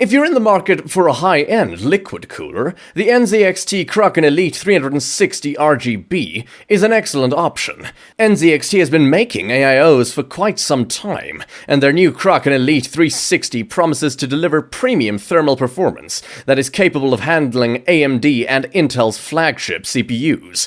If you're in the market for a high-end liquid cooler, the NZXT Kraken Elite 360 RGB is an excellent option. NZXT has been making AIOs for quite some time, and their new Kraken Elite 360 promises to deliver premium thermal performance that is capable of handling AMD and Intel's flagship CPUs.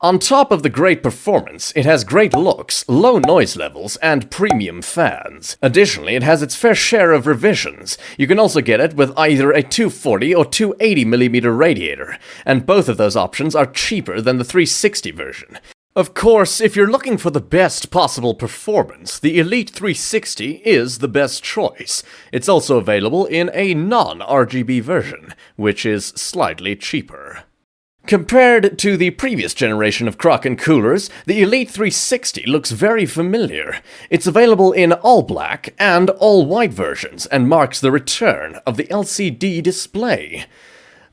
On top of the great performance, it has great looks, low noise levels, and premium fans. Additionally, it has its fair share of revisions. You can also get it with either a 240 or 280mm radiator, and both of those options are cheaper than the 360 version. Of course, if you're looking for the best possible performance, the Elite 360 is the best choice. It's also available in a non-RGB version, which is slightly cheaper. Compared to the previous generation of Kraken coolers, the Elite 360 looks very familiar. It's available in all black and all white versions and marks the return of the LCD display.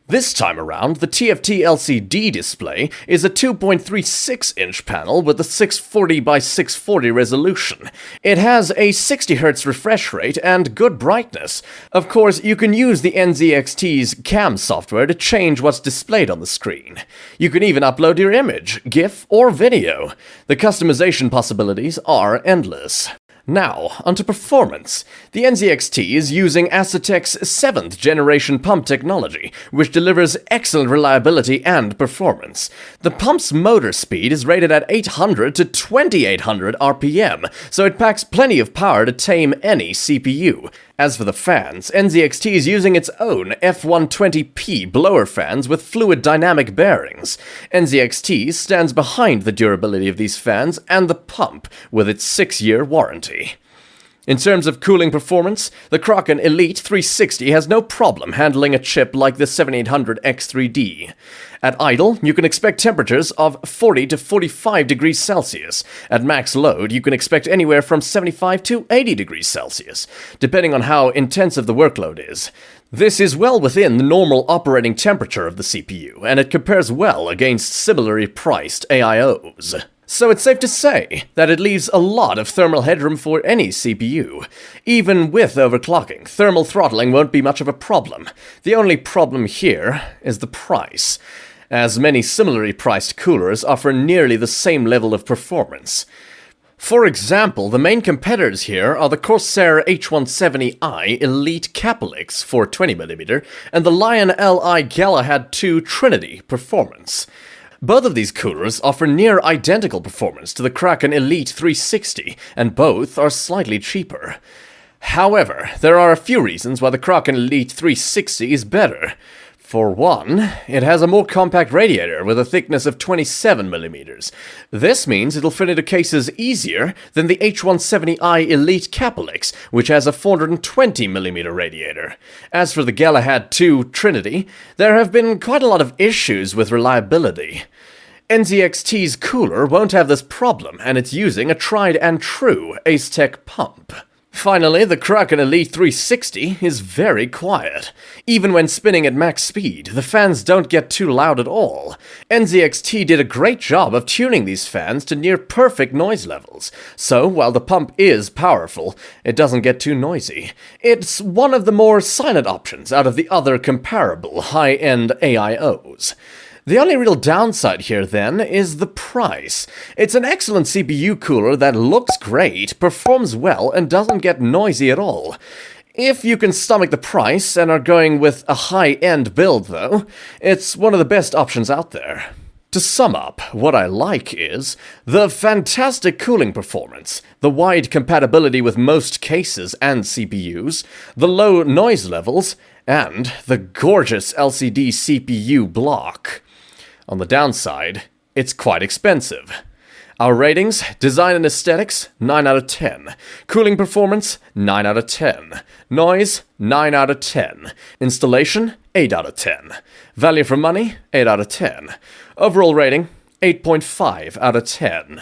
This time around, the TFT LCD display is a 2.36-inch panel with a 640 by 640 resolution. It has a 60Hz refresh rate and good brightness. Of course, you can use the NZXT's CAM software to change what's displayed on the screen. You can even upload your image, GIF, or video. The customization possibilities are endless. Now, onto performance. The NZXT is using Asetek's 7th generation pump technology, which delivers excellent reliability and performance. The pump's motor speed is rated at 800 to 2800 RPM, so it packs plenty of power to tame any CPU. As for the fans, NZXT is using its own F120P blower fans with fluid dynamic bearings. NZXT stands behind the durability of these fans and the pump with its 6-year warranty. In terms of cooling performance, the Kraken Elite 360 has no problem handling a chip like the 7800 X3D. At idle, you can expect temperatures of 40 to 45 degrees Celsius. At max load, you can expect anywhere from 75 to 80 degrees Celsius, depending on how intensive the workload is. This is well within the normal operating temperature of the CPU, and it compares well against similarly priced AIOs. So it's safe to say that it leaves a lot of thermal headroom for any CPU. Even with overclocking, thermal throttling won't be much of a problem. The only problem here is the price, as many similarly priced coolers offer nearly the same level of performance. For example, the main competitors here are the Corsair H170i Elite Capelix 420mm and the Lion Li Galahad 2 Trinity Performance. Both of these coolers offer near identical performance to the Kraken Elite 360, and both are slightly cheaper. However, there are a few reasons why the Kraken Elite 360 is better. For one, it has a more compact radiator with a thickness of 27mm. This means it'll fit into cases easier than the H170i Elite Capelix, which has a 420mm radiator. As for the Galahad 2 Trinity, there have been quite a lot of issues with reliability. NZXT's cooler won't have this problem, and it's using a tried and true Asetek pump. Finally, the Kraken Elite 360 is very quiet. Even when spinning at max speed, the fans don't get too loud at all. NZXT did a great job of tuning these fans to near perfect noise levels, so while the pump is powerful, it doesn't get too noisy. It's one of the more silent options out of the other comparable high-end AIOs. The only real downside here, then, is the price. It's an excellent CPU cooler that looks great, performs well, and doesn't get noisy at all. If you can stomach the price and are going with a high-end build, though, it's one of the best options out there. To sum up, what I like is the fantastic cooling performance, the wide compatibility with most cases and CPUs, the low noise levels, and the gorgeous LCD CPU block. On the downside, it's quite expensive. Our ratings: design and aesthetics, 9 out of 10. Cooling performance, 9 out of 10. Noise, 9 out of 10. Installation, 8 out of 10. Value for money, 8 out of 10. Overall rating, 8.5 out of 10.